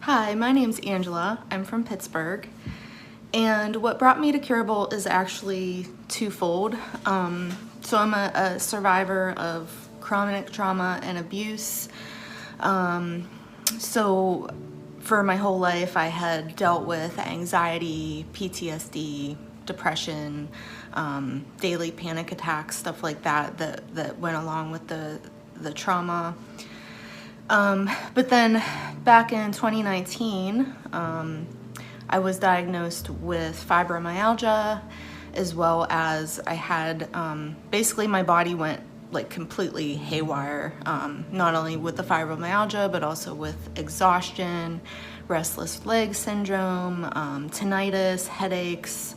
Hi, my name's Angela. I'm from Pittsburgh. And what brought me to Curable is actually twofold. So I'm a survivor of chronic trauma and abuse. So for my whole life, I had dealt with anxiety, PTSD, depression, daily panic attacks, stuff like that went along with the trauma. But then back in 2019, I was diagnosed with fibromyalgia, as well as I had, basically my body went like completely haywire, not only with the fibromyalgia, but also with exhaustion, restless leg syndrome, tinnitus, headaches,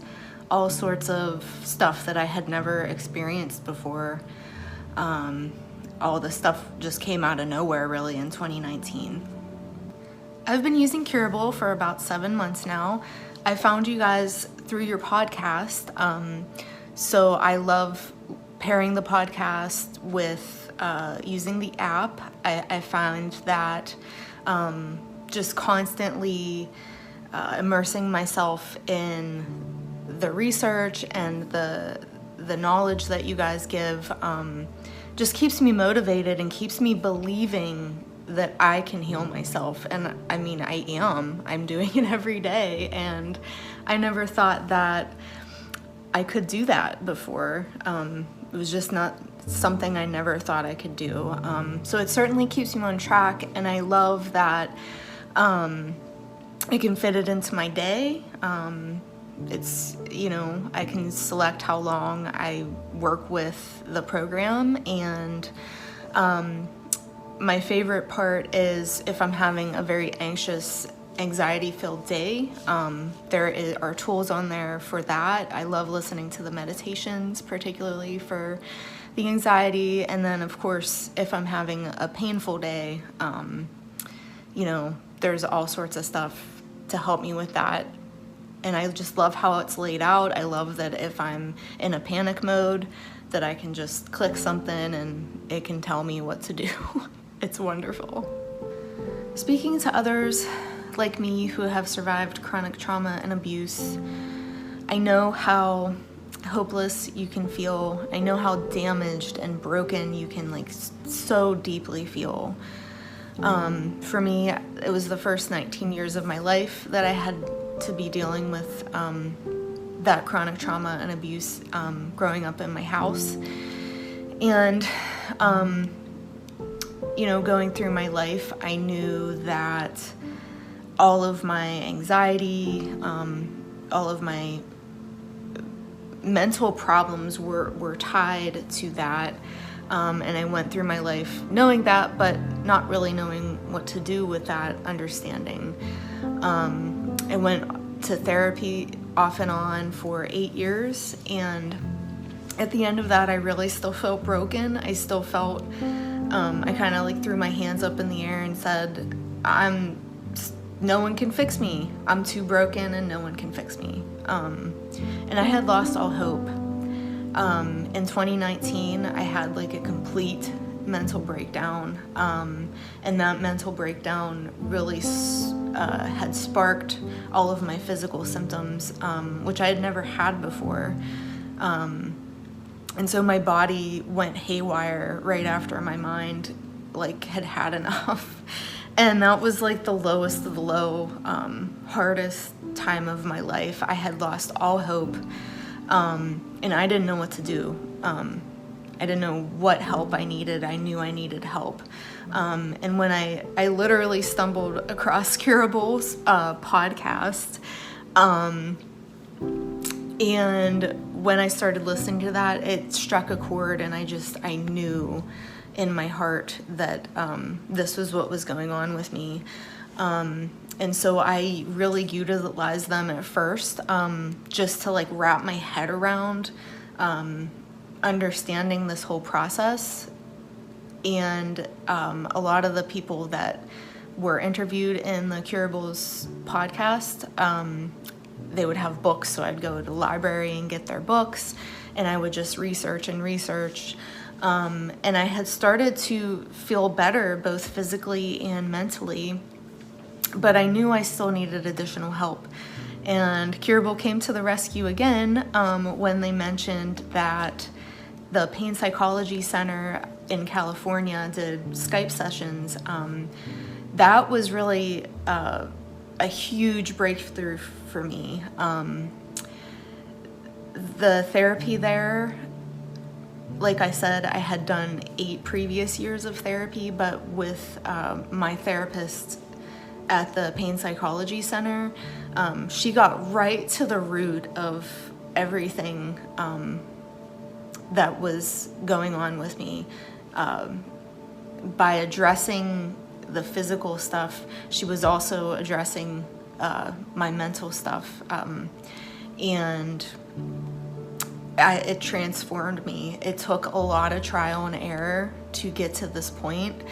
all sorts of stuff that I had never experienced before. All the stuff just came out of nowhere really in 2019. I've been using Curable for about 7 months now. I found you guys through your podcast. So I love pairing the podcast with using the app. I find that just constantly immersing myself in the research and the knowledge that you guys give just keeps me motivated and keeps me believing that I can heal myself. And I mean, I'm doing it every day, and I never thought that I could do that before. It was just not something I never thought I could do. So it certainly keeps me on track, and I love that I can fit it into my day. It's, I can select how long I work with the program, and my favorite part is if I'm having a very anxious, anxiety-filled day, there are tools on there for that. I love listening to the meditations, particularly for the anxiety, and then of course, if I'm having a painful day, there's all sorts of stuff to help me with that. And I just love how it's laid out. I love that if I'm in a panic mode, that I can just click something and it can tell me what to do. It's wonderful. Speaking to others like me who have survived chronic trauma and abuse, I know how hopeless you can feel. I know how damaged and broken you can so deeply feel. For me, it was the first 19 years of my life that I had to be dealing with that chronic trauma and abuse growing up in my house. And, going through my life, I knew that all of my anxiety, all of my mental problems were tied to that. And I went through my life knowing that, but not really knowing what to do with that understanding. I went to therapy off and on for 8 years, and at the end of that, I really still felt broken. I still felt, I kind of threw my hands up in the air and said, no one can fix me. I'm too broken and no one can fix me. And I had lost all hope. In 2019, I had a complete mental breakdown, and that mental breakdown really had sparked all of my physical symptoms, which I had never had before. And so my body went haywire right after my mind had enough. And that was the lowest of the low, hardest time of my life. I had lost all hope, and I didn't know what to do. I didn't know what help I needed. I knew I needed help. And when I literally stumbled across Curable's podcast, and when I started listening to that, it struck a chord, and I knew in my heart that this was what was going on with me. And so I really utilized them at first, just to wrap my head around understanding this whole process. And a lot of the people that were interviewed in the Curable's podcast, they would have books, so I'd go to the library and get their books, and I would just research. And I had started to feel better, both physically and mentally. but I knew I still needed additional help. And Curable came to the rescue again when they mentioned that the Pain Psychology Center in California did Skype sessions. That was really a huge breakthrough for me. The therapy there, like I said, I had done 8 previous years of therapy, but with my therapist at the Pain Psychology Center, she got right to the root of everything that was going on with me. By addressing the physical stuff, she was also addressing my mental stuff, and it transformed me. It took a lot of trial and error to get to this point.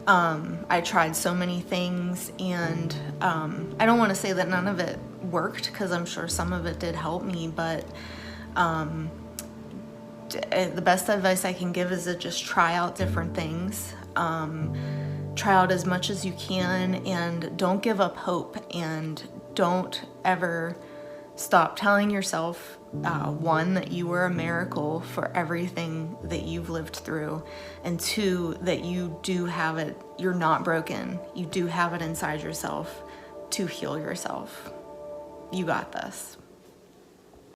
I tried so many things, and I don't want to say that none of it worked, because I'm sure some of it did help me, but the best advice I can give is to just try out different things. Try out as much as you can, and don't give up hope, and don't ever stop telling yourself, one, that you were a miracle for everything that you've lived through, and 2, that you do have it, you're not broken. You do have it inside yourself to heal yourself. You got this.